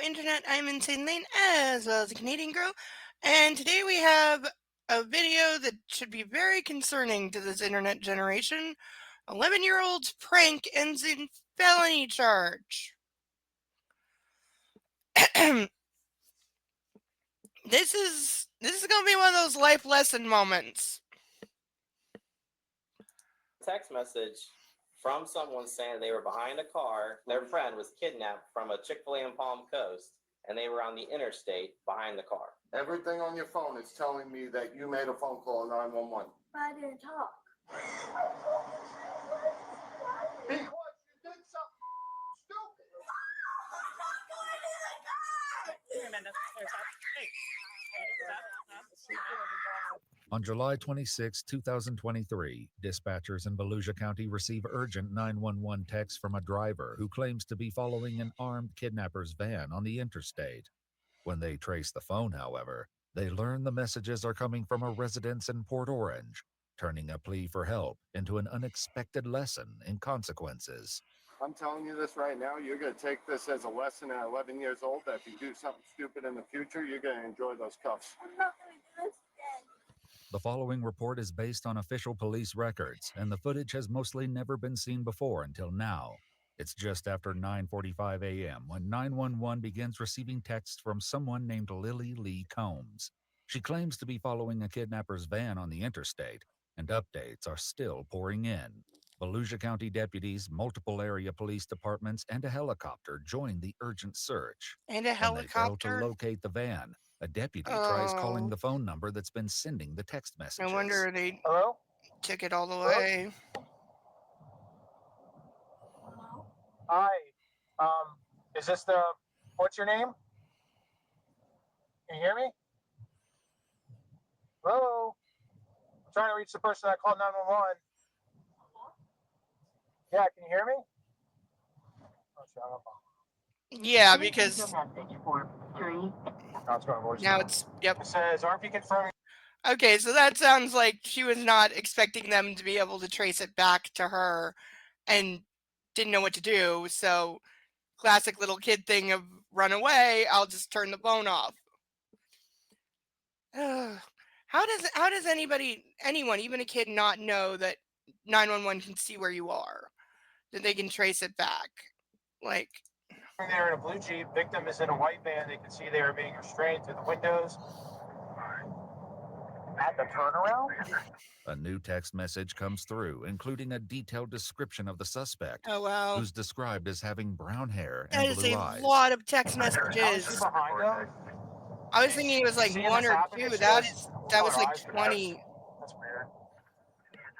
internet. I'm Insane Lane as well as a Canadian girl. And today we have a video that should be very concerning to this internet generation. 11-year-old's prank ends in felony charge. This is going to be one of those life lesson moments. Text message from someone saying they were behind a car. Their friend was kidnapped from a Chick-fil-A in Palm Coast, and they were on the interstate behind the car. Everything on your phone is telling me that you made a phone call 911. I didn't talk. Because you did something stupid. On July 26, 2023, dispatchers in Volusia County receive urgent 911 text from a driver who claims to be following an armed kidnapper's van on the interstate. When they trace the phone, however, they learn the messages are coming from a residence in Port Orange, turning a plea for help into an unexpected lesson in consequences. I'm telling you this right now. You're going to take this as a lesson at 11 years old that if you do something stupid in the future, you're going to enjoy those cuffs. I'm not going to do this again. The following report is based on official police records, and the footage has mostly never been seen before until now. It's just after 9:45 a.m. when 911 begins receiving texts from someone named Lily Lee Combs. She claims to be following a kidnapper's van on the interstate, and updates are still pouring in. Volusia County deputies, multiple area police departments, and a helicopter join the urgent search. And a When they fail helicopter. to locate the van, a deputy tries calling Oh, the phone number that's been sending the text I messages. wonder they Hello? took it all the Hello? way. Hi. Is this what's your name? Can you hear me? Hello? I'm trying to reach the person that called 911. Yeah, can you hear me? Oh, shut up. Yeah, Please because leave your message for 3. No, it's going voicemail. now it's, yep. It says, RP confirming. Okay, so that sounds like she was not expecting them to be able to trace it back to her and didn't know what to do. So, classic little kid thing of run away, I'll just turn the phone off. How does anyone, even a kid, not know that 911 can see where you are? That they can trace it back? Like, They're in a blue Jeep. Victim is in a white van. They can see they are being restrained through the windows. At the turnaround? A new text message comes through, including a detailed description of the suspect, oh wow. who's described as having brown hair That and is blue a eyes. lot of text How is she messages. behind them? I was thinking it was like Seeing 1 this or happen, 2. it's That just- was like eyes are 20. That's weird.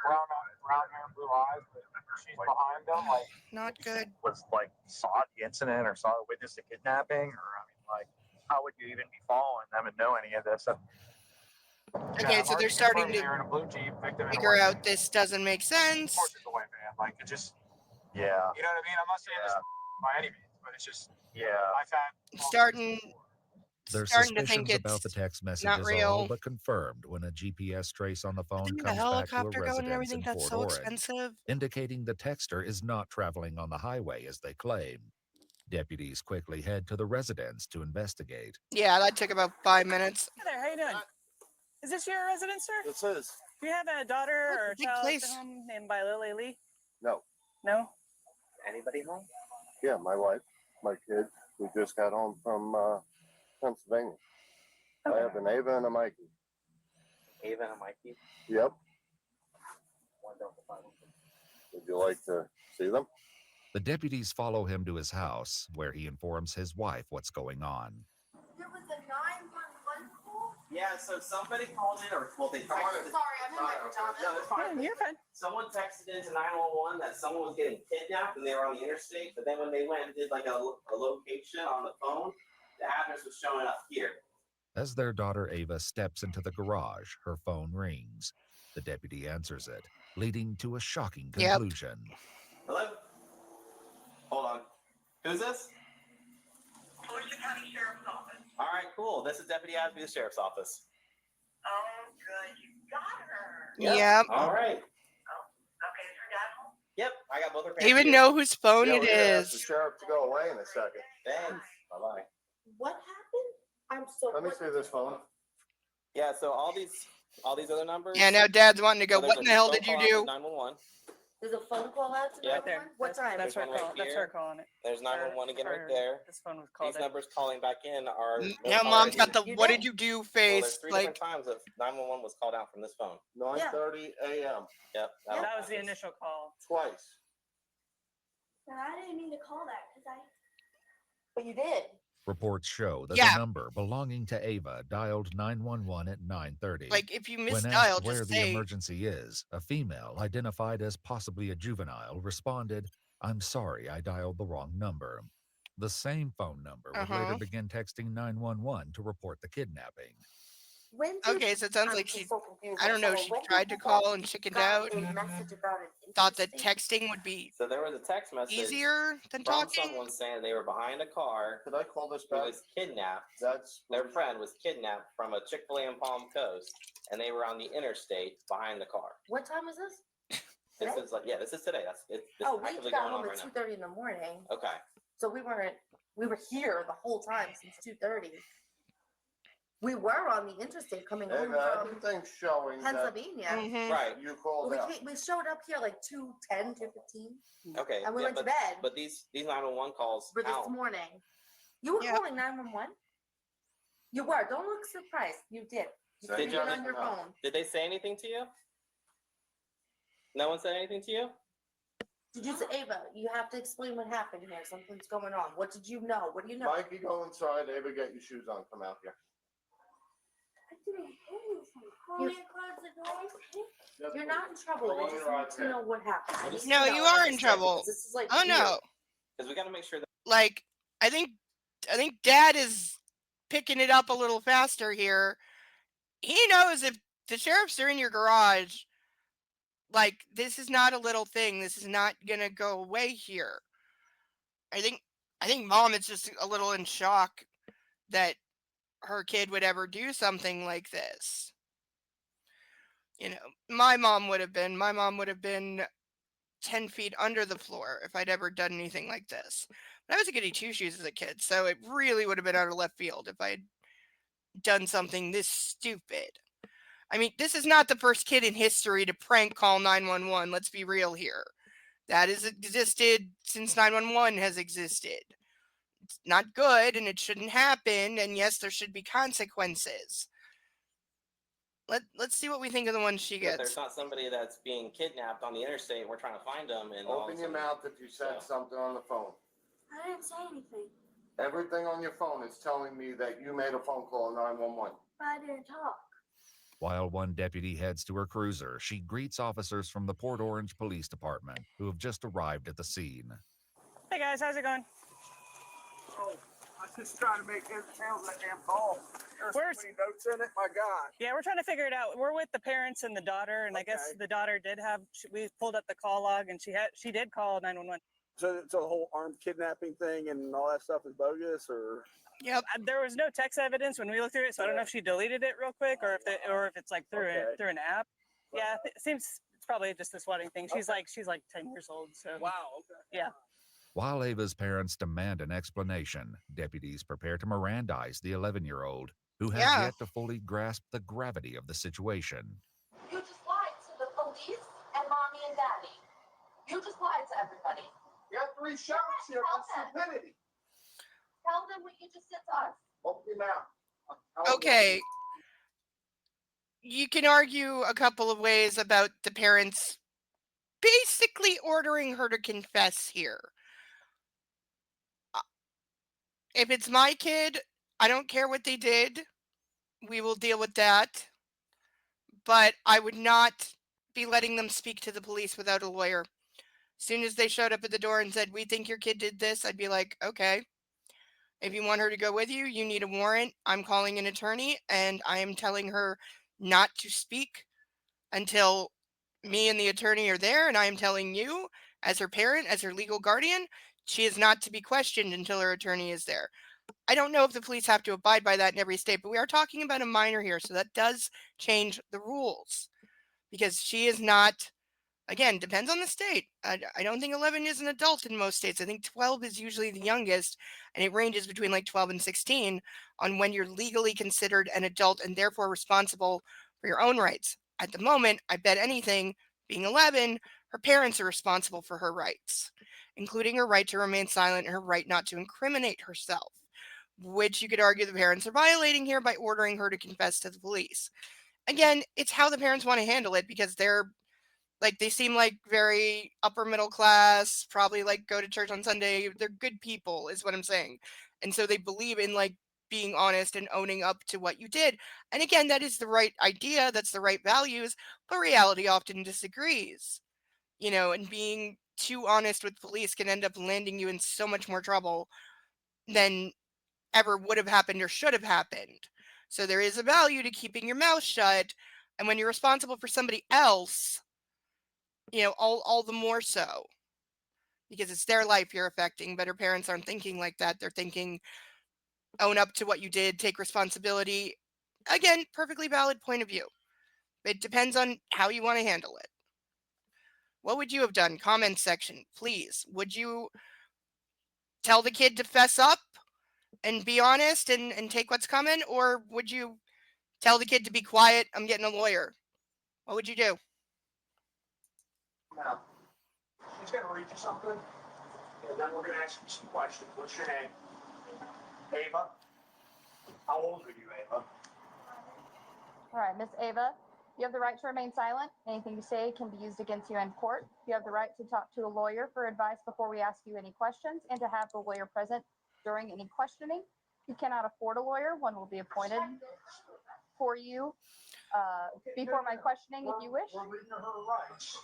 Brown hair, blue eyes, but she's behind them. Like, Not good. Was like saw the incident or saw witnessed the kidnapping, or I mean, like, how would you even be following them and know any of this? Okay, so they're starting to they're in a blue Jeep, victim in a figure white out van. this doesn't make sense. Of course, it's a white van. Like, it just, Yeah, you know what I mean? I'm not saying this by any means, but it's just, yeah. I've had Starting Their to think suspicions it's about the text not messages are all real. but confirmed when a GPS trace on the phone Then the comes back to a helicopter going and residence everything, in that's Port so Orange, expensive. indicating the texter is not traveling on the highway as they claim. Deputies quickly head to the residence to investigate. Yeah, that took about 5 minutes. Hi there, how you doing? Is this your residence, sir? This is. Do you have a daughter Look, or a big child place. at home named by Lily Lee? No. No? Anybody home? Yeah, my wife, my kids. We just got home from Pennsylvania. I Okay. have an Ava and a Mikey. Ava and Mikey? Yep. Wonderful. Would you like to see them? The deputies follow him to his house, where he informs his wife what's going on. There was a 911 call? Yeah, so somebody called in, or well, they texted. Sorry, I'm in my pajamas. No, it's fine. Yeah, you're fine. Someone texted into 911 that someone was getting kidnapped and they were on the interstate, but then when they went and did like a location on the phone, the address was showing up here. As their daughter Ava steps into the garage, her phone rings. The deputy answers it, leading to a shocking Yep. conclusion. Hello? Hold on. Who's this? Volusia County Sheriff's Office. All right, cool. This is Deputy Asby, the Sheriff's Office. Oh, good. You got her. Yep. All right. Okay, is her dad home? Yep, I got both her They even parents know whose phone Yeah, it we're gonna ask the is. sheriff to go away in a second. here. Thanks. Bye-bye. What happened? I'm so. Let me see this phone. Yeah, so all these other numbers. Yeah, now Dad's wanting to go, so there's what in a the hell phone did you call out to do? 911. There's a phone call out to Yeah. 911? There. What time? That's her There's one call. right That's here. her calling it. There's 911 again right Or there. This phone was called. These numbers calling back in are Now no Mom's caller got the ID. You what did. did you do Well, face. there's 3 Like, different times that 911 was called out from this phone. 9:30 a.m. Yep. Yeah. That was the initial call. Twice. I didn't mean to call that because I. But you did. Reports show that Yeah. the number belonging to Ava dialed 911 at 9:30. like if you When misdial, asked where just the say, emergency is, a female identified as possibly a juvenile responded, "I'm sorry, I dialed the wrong number." The same phone number would later begin texting 911 to report the kidnapping. When did, okay, so it sounds I'm like just she, so confused. I don't know, I'm she sorry. When tried did to you call and chickened got out a and message about an thought that interstate? texting would be So there was a text message easier than from talking. someone saying they were behind a car Could I call this who back? was kidnapped. That's Their friend was kidnapped from a Chick-fil-A in Palm Coast, and they were on the interstate behind the car. What time is this? This Today? is like, yeah, this is today. That's it's Oh, we actively got going on home right at now. 2:30 in the morning, Okay. so we were here the whole time since 2:30. We were on the interstate coming home Ava, from everything's showing that Pennsylvania. Mhm. Right. you Well, called out. we showed up here like 2:10, 2:15, Okay. and we yeah, went to but, bed But these 911 calls for this count. morning. You were Yeah. calling 911? You were. Don't look surprised. You did. You Did did you? it on your No. phone. Did they say anything to you? No one said anything to you? Did you say, Ava, you have to explain what happened here. Something's going on. What did you know? What do you know? Mikey, go inside. Ava, get your shoes on. Come out here. I didn't hear anything. You're not in trouble. I just need to know what happened. I need to No, know you and are in understand, trouble. because this is like Oh weird. no. Because we got to make sure that. Like I think Dad is picking it up a little faster here. He knows if the sheriffs are in your garage, like this is not a little thing. This is not gonna go away here. I think Mom is just a little in shock that her kid would ever do something like this. You know, my mom would have been 10 feet under the floor if I'd ever done anything like this. But I was a goody two shoes as a kid, so it really would have been out of left field if I'd done something this stupid. I mean, this is not the first kid in history to prank call 911. Let's be real here. That has existed since 911 has existed. It's not good and it shouldn't happen, and yes, there should be consequences. Let's see what we think of the one she But there's gets. not somebody that's being kidnapped on the interstate. We're trying to find them. And all of a Open your sudden- mouth if you said something on the phone. I didn't say anything. Everything on your phone is telling me that you made a phone call 911. I didn't talk. While one deputy heads to her cruiser, she greets officers from the Port Orange Police Department who have just arrived at the scene. Hey guys, how's it going? Oh, I was just trying to make heads and tails of that damn call. There's so Where's- many notes in it, my God. Yeah, we're trying to figure it out. We're with the parents and the daughter, and I guess Okay. the daughter did have. We pulled up the call log, and she did call 911. So the whole armed kidnapping thing and all that stuff is bogus, or Yep. There was no text evidence when we looked through it, so I don't know if she deleted it real quick or if it's like through Okay. through an app. Yeah, it seems it's probably just this wedding thing. She's like 10 years old, so wow, okay. yeah. While Ava's parents demand an explanation, deputies prepare to Mirandize the 11-year-old, who has Yeah. yet to fully grasp the gravity of the situation. You just lied to the police and mommy and daddy. You just lied to everybody. You have 3 sheriffs here for stupidity. Tell them what you just said to us. Open your mouth. Okay. You can argue a couple of ways about the parents basically ordering her to confess here. If it's my kid, I don't care what they did. We will deal with that. But I would not be letting them speak to the police without a lawyer. As soon as they showed up at the door and said, "We think your kid did this," I'd be like, "Okay. If you want her to go with you, you need a warrant. I'm calling an attorney and I am telling her not to speak until me and the attorney are there. And I am telling you, as her parent, as her legal guardian, she is not to be questioned until her attorney is there." I don't know if the police have to abide by that in every state, but we are talking about a minor here. So that does change the rules because she is not Again, depends on the state. I don't think 11 is an adult in most states. I think 12 is usually the youngest, and it ranges between like 12 and 16 on when you're legally considered an adult and therefore responsible for your own rights. At the moment, I bet anything, being 11, her parents are responsible for her rights, including her right to remain silent and her right not to incriminate herself, which you could argue the parents are violating here by ordering her to confess to the police. Again, it's how the parents want to handle it because they're like they seem like very upper middle class, probably like go to church on Sunday. They're good people, is what I'm saying. And so they believe in like being honest and owning up to what you did. And again, that is the right idea, that's the right values, but reality often disagrees. And being too honest with police can end up landing you in so much more trouble than ever would have happened or should have happened. So there is a value to keeping your mouth shut. And when you're responsible for somebody else, all the more so because it's their life you're affecting. But her parents aren't thinking like that. They're thinking, own up to what you did, take responsibility. Again, perfectly valid point of view. It depends on how you want to handle it. What would you have done? Comment section, please. Would you tell the kid to fess up and be honest and take what's coming? Or would you tell the kid to be quiet? I'm getting a lawyer. What would you do? Now, she's gonna read you something, and then we're gonna ask you some questions. What's your name? Ava? How old are you, Ava? All right, Miss Ava, you have the right to remain silent. Anything you say can be used against you in court. You have the right to talk to a lawyer for advice before we ask you any questions and to have the lawyer present during any questioning. If you cannot afford a lawyer, one will be appointed for you before my questioning if you wish. We're reading her rights.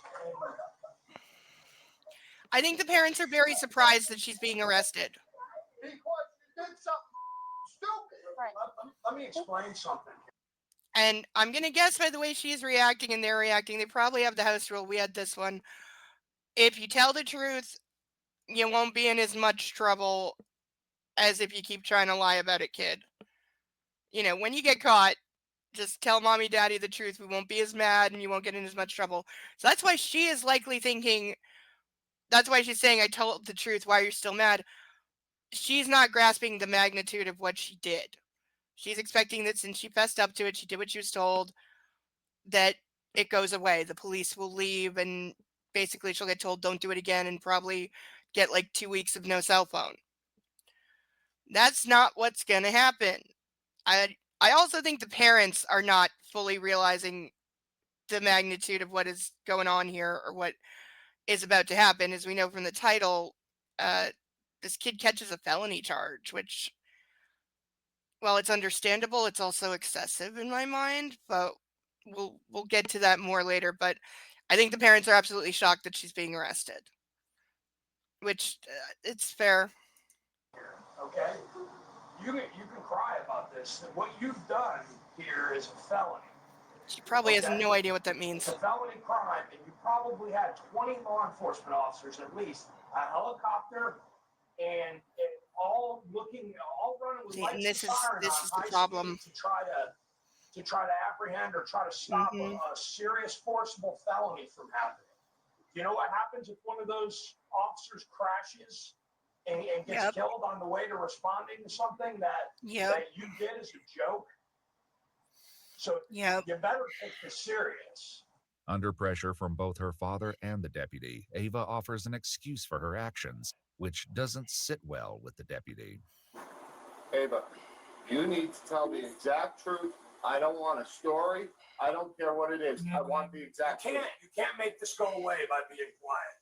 I think the parents are very surprised that she's being arrested. Because you did something stupid. Right. Let me explain something. And I'm going to guess by the way she's reacting and they're reacting, they probably have the house rule. We had this one. If you tell the truth, you won't be in as much trouble as if you keep trying to lie about it, kid. When you get caught, just tell mommy, daddy the truth. We won't be as mad and you won't get in as much trouble. So that's why she is likely thinking, that's why she's saying, I told the truth. Why are you still mad? She's not grasping the magnitude of what she did. She's expecting that since she fessed up to it, she did what she was told, that it goes away. The police will leave and basically she'll get told don't do it again and probably get like 2 weeks of no cell phone. That's not what's going to happen. I also think the parents are not fully realizing the magnitude of what is going on here or what is about to happen. As we know from the title, this kid catches a felony charge, which, well, it's understandable. It's also excessive in my mind, but we'll get to that more later. But I think the parents are absolutely shocked that she's being arrested, which it's fair. Okay? You can cry about this. What you've done here is a felony. She probably has Okay. no idea what that means. It's a felony crime, and you probably had 20 law enforcement officers at least, a helicopter, and all running with See, lights and this and is siren this on is the high problem. speed to try to apprehend or try to stop Mhm. a serious forcible felony from happening. You know what happens if one of those officers crashes and gets Yep. killed on the way to responding to something that Yep. you did as a joke? So Yep. you better take this serious. Under pressure from both her father and the deputy, Ava offers an excuse for her actions, which doesn't sit well with the deputy. Ava, you need to tell the exact truth. I don't want a story. I don't care what it is. I want the exact truth. You can't make this go away by being quiet.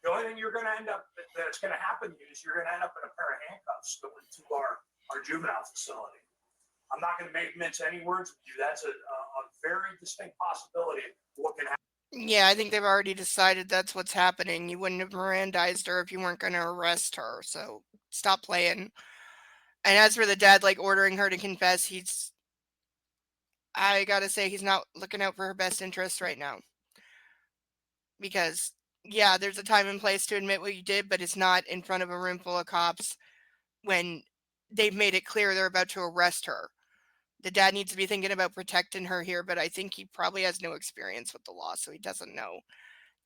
The only thing you're going to end up that's going to happen to you is you're going to end up in a pair of handcuffs going to our juvenile facility. I'm not going to mince any words with you. That's a very distinct possibility of what can happen. Yeah, I think they've already decided that's what's happening. You wouldn't have Mirandized her if you weren't going to arrest her. So stop playing. And as for the dad, like ordering her to confess, I gotta say, he's not looking out for her best interest right now. Because, yeah, there's a time and place to admit what you did, but it's not in front of a room full of cops when they've made it clear they're about to arrest her. The dad needs to be thinking about protecting her here, but I think he probably has no experience with the law, so he doesn't know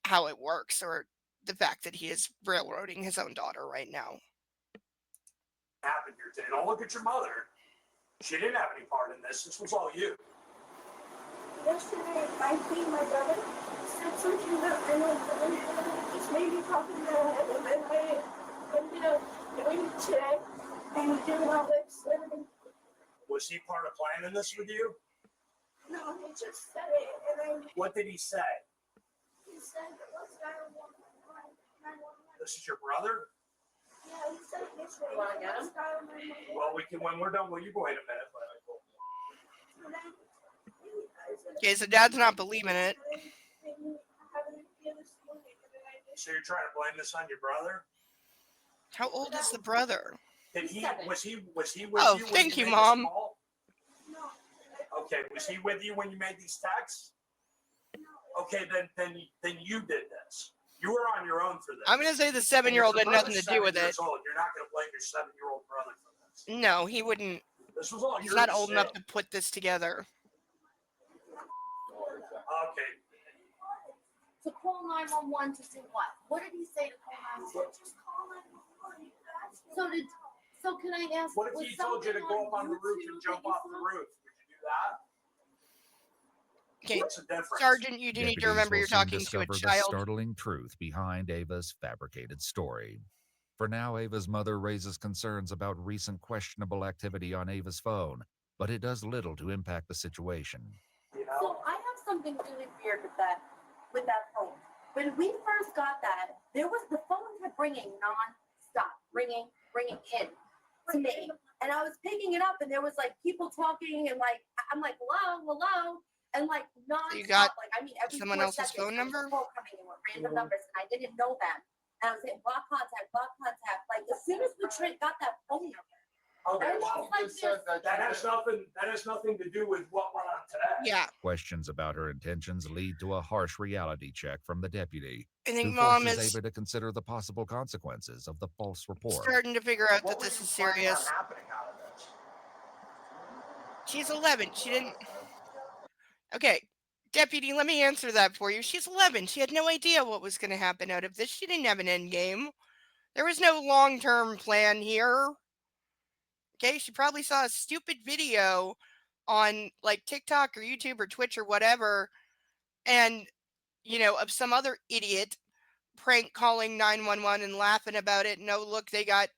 how it works or the fact that he is railroading his own daughter right now. Happened here today. Don't look at your mother. She didn't have any part in this. This was all you. Yesterday, I think my brother said something that I know it's maybe talking about him, and then I ended up doing it today and doing all this. Was he part of planning this with you? No, he just said it, and I. What did he say? He said, "What's 911?" This is your brother? Yeah, he said it yesterday. You wanna get him? Well, we can, when we're done, will you go wait a minute? Okay, so dad's not believing it. So you're trying to blame this on your brother? How old is the brother? Did he, was he with you? Oh, when thank you, made Mom. this call? Okay, was he with you when you made these texts? Okay, then you did this. You were on your own for this. I'm going to say the 7-year-old had nothing to do with it. You're not going to blame your 7-year-old brother for this. No, he wouldn't. This was all He's your not old decision. enough to put this together. Okay. To call 911 to do what? What did he say to call 911? So can I ask? What if he told you to go up on the roof and jump off the roof? Would you do that? Okay, What's the difference? Sergeant, you do need to remember you're talking to a The child. startling truth behind Ava's fabricated story. For now, Ava's mother raises concerns about recent questionable activity on Ava's phone, but it does little to impact the situation. So I have something really weird with that phone. When we first got that, the phone kept ringing non-stop, ringing in to me. And I was picking it up and there was like people talking and like, I'm like, hello. And like non-stop, You got every someone 4 else's seconds, phone there was a number? call coming in with random numbers and I didn't know them. And I was saying, block contact. Like as soon as we got that phone number. Okay, And well, it's like this. that has nothing to do with what went on today. Yeah. Questions about her intentions lead to a harsh reality check from the deputy, I think who Mom forces is Ava to consider the possible consequences of the false report. starting to figure out that What this was is you planning on serious. happening out of this? She's 11. She didn't. Okay, Deputy, let me answer that for you. She's 11. She had no idea what was going to happen out of this. She didn't have an end game. There was no long-term plan here. Okay, she probably saw a stupid video on like TikTok or YouTube or Twitch or whatever, and of some other idiot prank calling 911 and laughing about it. No, look, they got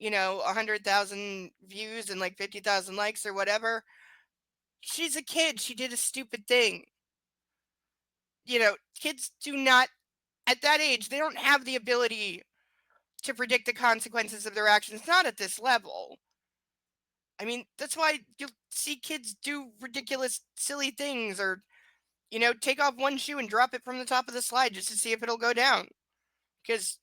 100,000 views and like 50,000 likes or whatever. She's a kid. She did a stupid thing. Kids do not, at that age, they don't have the ability to predict the consequences of their actions, not at this level. I mean, that's why you'll see kids do ridiculous, silly things or, take off one shoe and drop it from the top of the slide just to see if it'll go down. Because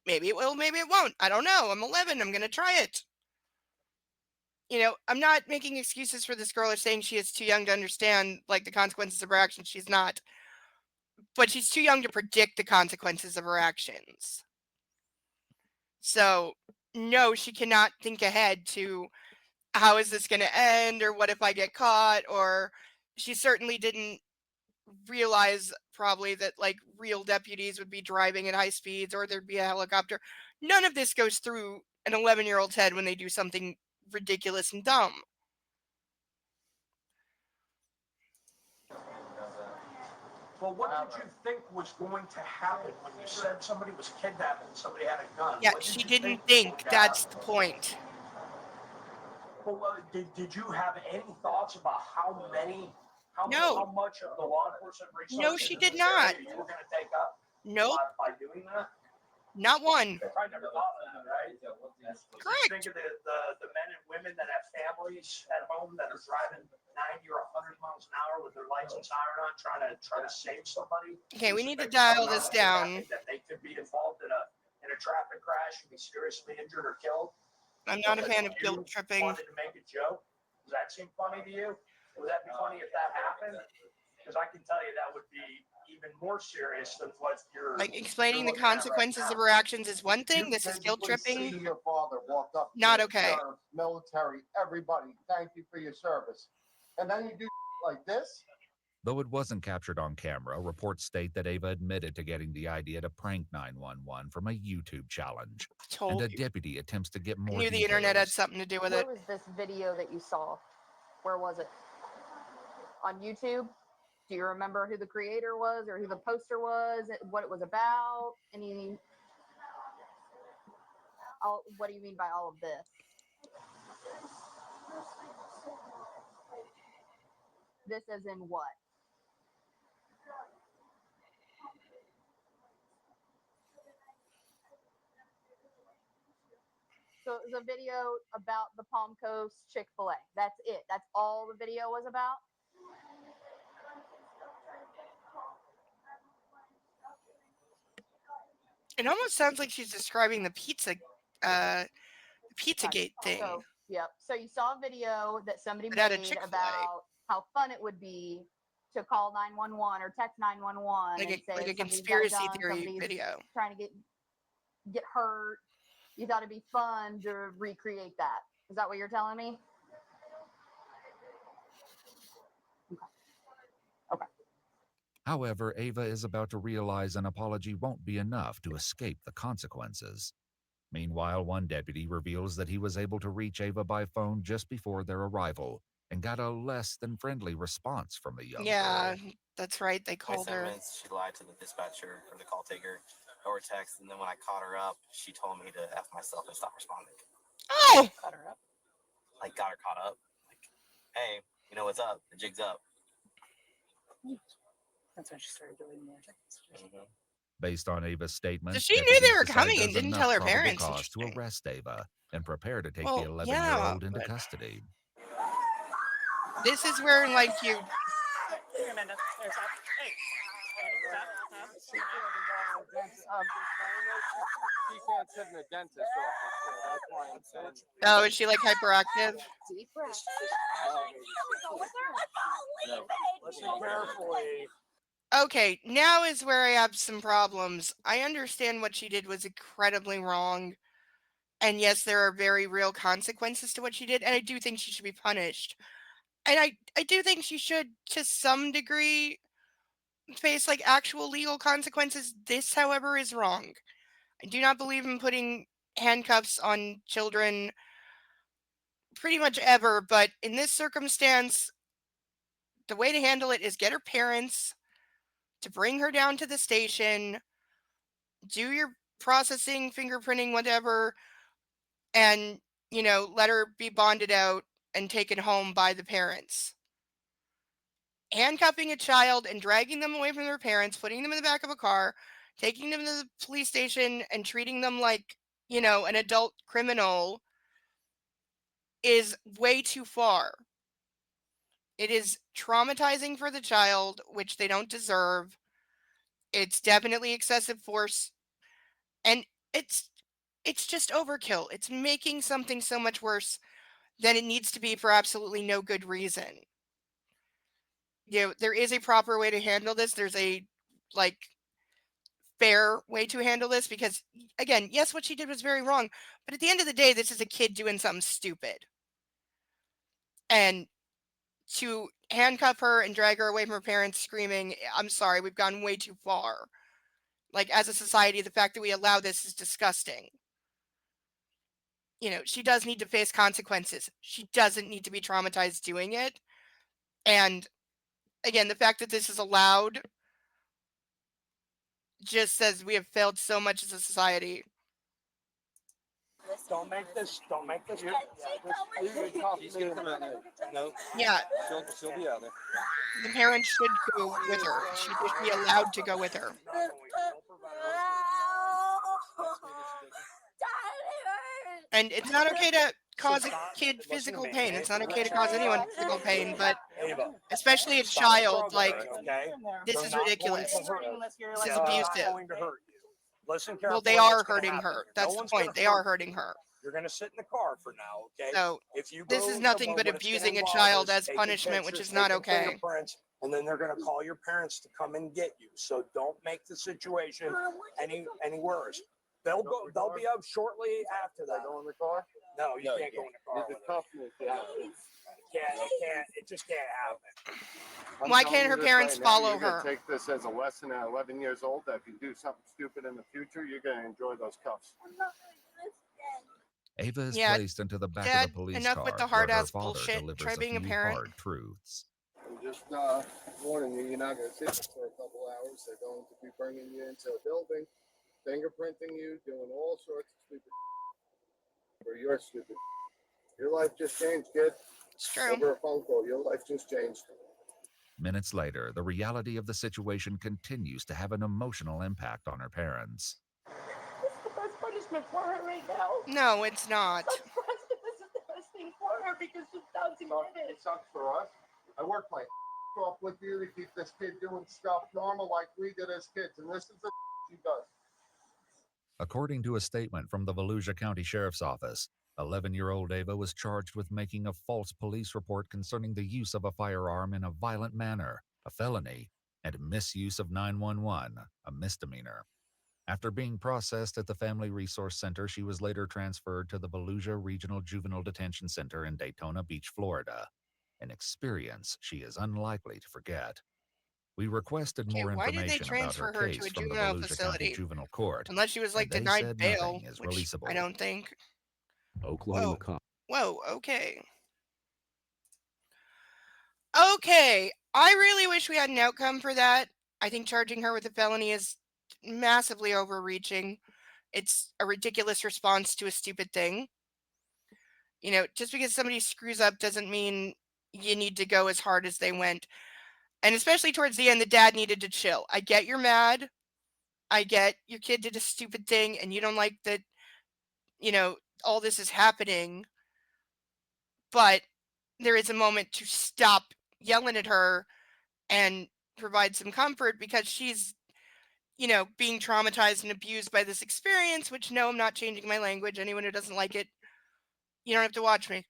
maybe it will, maybe it won't. I don't know. I'm 11. I'm going to try it. I'm not making excuses for this girl or saying she is too young to understand, like, the consequences of her actions. She's not. But she's too young to predict the consequences of her actions. So, no, she cannot think ahead to how is this going to end or what if I get caught, or she certainly didn't realize probably that like real deputies would be driving at high speeds or there'd be a helicopter. None of this goes through an 11-year-old's head when they do something ridiculous and dumb. Well, what did you think was going to happen when you said somebody was kidnapped and somebody had a gun? Yeah, What did she you didn't was think. going to That's happen? the point. Well, did you have any thoughts about how No. much of the law enforcement resources No, she in did this area not. you were going to take up Nope, by doing that? not one. I never thought of that, right? Correct. Think of the men and women that have families at home that are driving 90 or 100 miles an hour with their lights and siren on, trying to save somebody. Okay, we need to dial this down. That they could be involved in a traffic crash and be seriously injured or killed. I'm not a fan of You guilt tripping. wanted to make a joke. Does that seem funny to you? Would that be funny if that happened? Because I can tell you that would be even more serious than what you're Like explaining the looking at right consequences now. of her actions is one thing. You This is guilt physically tripping. see your father walk up to Not the okay. sheriff, military, everybody. Thank you for your service. And then you do like this? Though it wasn't captured on camera, reports state that Ava admitted to getting the idea to prank 911 from a YouTube challenge. And Told a you. deputy attempts to get I more knew the internet had details. something to do with Where it. was this video that you saw? Where was it? On YouTube? Do you remember who the creator was or who the poster was? What it was about? Any? What do you mean by all of this? This as in what? So it was a video about the Palm Coast Chick-fil-A. That's it. That's all the video was about. It almost sounds like she's describing the Pizzagate thing. So, yep. So you saw a video that somebody But at a made Chick-fil-A. about how fun it would be to call 911 or text 911 and say Like a somebody's got conspiracy gun, theory somebody's video. trying to get hurt. You thought it'd be fun to recreate that. Is that what you're telling me? Okay. However, Ava is about to realize an apology won't be enough to escape the consequences. Meanwhile, one deputy reveals that he was able to reach Ava by phone just before their arrival and got a less than friendly response from the young Yeah, girl. that's right. They called 27 her. minutes, she lied to the dispatcher or the call taker over text, and then when I caught her up, she told me to F myself and stop responding. Oh! Cut her up. Like, got her caught up. Like, hey, you know what's up? The jig's up. That's when she started doing more things. Mm-hmm. Based on Ava's statement, So she knew they were decide coming and there's didn't enough tell her probable parents. cause to Interesting. arrest Ava and prepare to take Well, the 11-year-old yeah, into but custody. this is where, like, you. Here, Amanda. There's that. Hey. She can't sit in a dentist's office, so that's why I'm saying. Oh, is she like hyperactive? Deep breath. Listen carefully. Okay, now is where I have some problems. I understand what she did was incredibly wrong. And yes, there are very real consequences to what she did. And I do think she should be punished. And I do think she should, to some degree, face like actual legal consequences. This, however, is wrong. I do not believe in putting handcuffs on children pretty much ever. But in this circumstance, the way to handle it is get her parents to bring her down to the station, do your processing, fingerprinting, whatever, and, let her be bonded out and taken home by the parents. Handcuffing a child and dragging them away from their parents, putting them in the back of a car, taking them to the police station and treating them like, an adult criminal is way too far. It is traumatizing for the child, which they don't deserve. It's definitely excessive force, and it's just overkill. It's making something so much worse than it needs to be for absolutely no good reason. There is a proper way to handle this. There's a fair way to handle this because, again, yes, what she did was very wrong, but at the end of the day, this is a kid doing something stupid. And to handcuff her and drag her away from her parents screaming, I'm sorry, we've gone way too far. Like, as a society, the fact that we allow this is disgusting. She does need to face consequences. She doesn't need to be traumatized doing it. And again, the fact that this is allowed just says we have failed so much as a society. Don't make this. No. Yeah. She'll be out there. The parents should go with her. She should be allowed to go with her. And it's not okay to cause a kid physical pain. It's not okay to cause anyone physical pain, but especially a child, this is ridiculous. This is abusive. Listen Well, carefully. they are what's gonna hurting happen. her. That's No the one's gonna point. They are hurt hurting you. her. You're going to sit in the car for now, okay? So If you this go is nothing somewhere, but what it's gonna abusing a involve child is as taking punishment, which pictures, is not taking okay. fingerprints, and then they're going to call your parents to come and get you. So don't make the situation any worse. They'll be up shortly after They that. go in the car? No, you can't go in the car. It's a tough move. Yeah. It just can't happen. I'm Why telling can't you her this parents right now, follow you're gonna her? take this as a lesson at 11 years old, that if you do something stupid in the future, you're gonna enjoy those cuffs. I'm not gonna do this again. Ava is Yeah, placed into the back Dad, of the police enough with car, the where her hard-ass father bullshit. delivers Try a being a few parent. hard truths. I'm just warning you, you're not gonna sit for a couple hours. They're going to be bringing you into a building, fingerprinting you, doing all sorts of stupid or you're stupid. Your life just changed, kid. It's true. Over a phone call, your life just changed. Minutes later, the reality of the situation continues to have an emotional impact on her parents. This is the best punishment for her right now. No, it's not. I'm surprised that this is the best thing for her because she's bouncing It sucks for us. I work my off with you to keep this kid doing stuff normal like we did as kids, and this is the she does. According to a statement from the Volusia County Sheriff's Office, 11-year-old Ava was charged with making a false police report concerning the use of a firearm in a violent manner, a felony, and misuse of 911, a misdemeanor. After being processed at the Family Resource Center, she was later transferred to the Volusia Regional Juvenile Detention Center in Daytona Beach, Florida, an experience she is unlikely to forget. We requested Okay, more why did they information about her transfer her to case a from the juvenile Volusia County facility? Juvenile Court, Unless she was and like they denied said bail, nothing is which releasable. I don't think. Oklahoma cop. Whoa, okay. Okay, I really wish we had an outcome for that. I think charging her with a felony is massively overreaching. It's a ridiculous response to a stupid thing. You know, just because somebody screws up doesn't mean you need to go as hard as they went. And especially towards the end, the dad needed to chill. I get you're mad. I get your kid did a stupid thing and you don't like that, you know, all this is happening. But there is a moment to stop yelling at her and provide some comfort because she's, you know, being traumatized and abused by this experience, which no, I'm not changing my language. Anyone who doesn't like it, you don't have to watch me.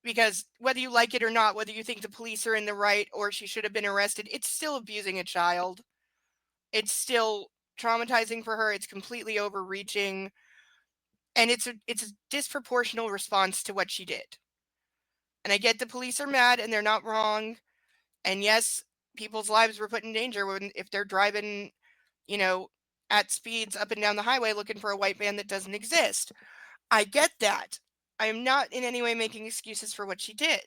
Because whether you like it or not, whether you think the police are in the right or she should have been arrested, it's still abusing a child. It's still traumatizing for her. It's completely overreaching. And it's a disproportional response to what she did. And I get the police are mad and they're not wrong. And yes, people's lives were put in danger if they're driving, you know, at speeds up and down the highway looking for a white van that doesn't exist. I get that. I am not in any way making excuses for what she did.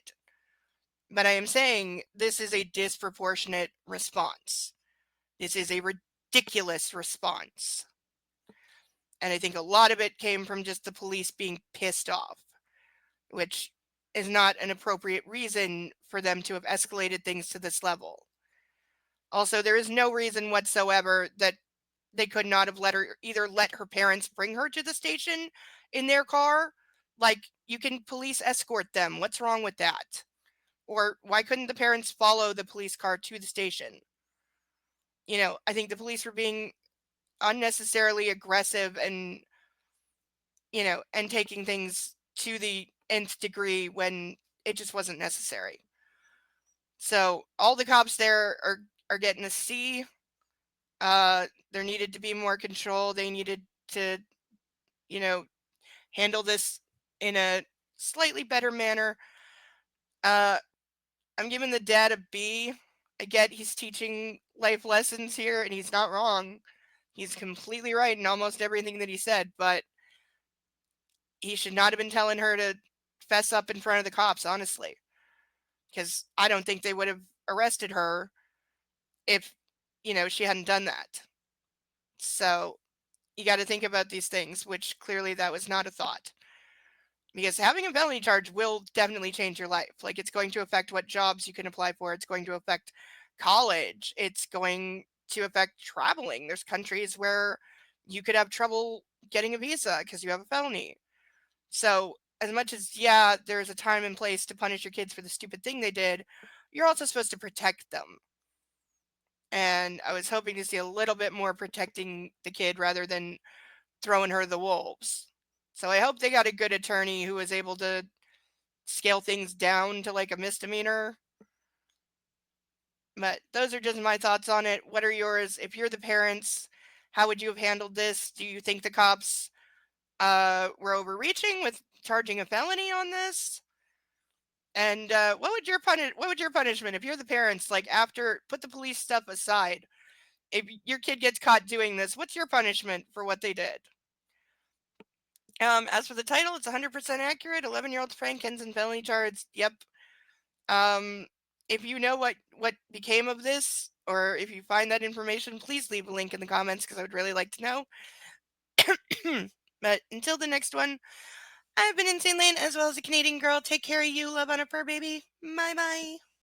But I am saying this is a disproportionate response. This is a ridiculous response. And I think a lot of it came from just the police being pissed off, which is not an appropriate reason for them to have escalated things to this level. Also, there is no reason whatsoever that they could not have let her parents bring her to the station in their car. Like, you can police escort them. What's wrong with that? Or why couldn't the parents follow the police car to the station? You know, I think the police were being unnecessarily aggressive and, you know, and taking things to the nth degree when it just wasn't necessary. So all the cops there are getting a C. There needed to be more control. They needed to, you know, handle this in a slightly better manner. I'm giving the dad a B. I get he's teaching life lessons here, and he's not wrong. He's completely right in almost everything that he said, but he should not have been telling her to fess up in front of the cops, honestly. Because I don't think they would have arrested her if, you know, she hadn't done that. So you got to think about these things, which clearly that was not a thought. Because having a felony charge will definitely change your life. Like, it's going to affect what jobs you can apply for. It's going to affect college. It's going to affect traveling. There's countries where you could have trouble getting a visa because you have a felony. So as much as, yeah, there's a time and place to punish your kids for the stupid thing they did, you're also supposed to protect them. And I was hoping to see a little bit more protecting the kid rather than throwing her to the wolves. So I hope they got a good attorney who was able to scale things down to like a misdemeanor. But those are just my thoughts on it. What are yours? If you're the parents, How would you have handled this? Do you think the cops were overreaching with charging a felony on this? And what would your punishment if you're the parents? Like, after, put the police stuff aside, if your kid gets caught doing this, what's your punishment for what they did? As for the title, it's 100% accurate. 11-year-old's prank ends in felony charge. Yep. If you know what became of this, or if you find that information, please leave a link in the comments because I would really like to know. But until the next one, I've been Insane Lane as well as a Canadian girl. Take care of you. Love on a fur baby. Bye bye.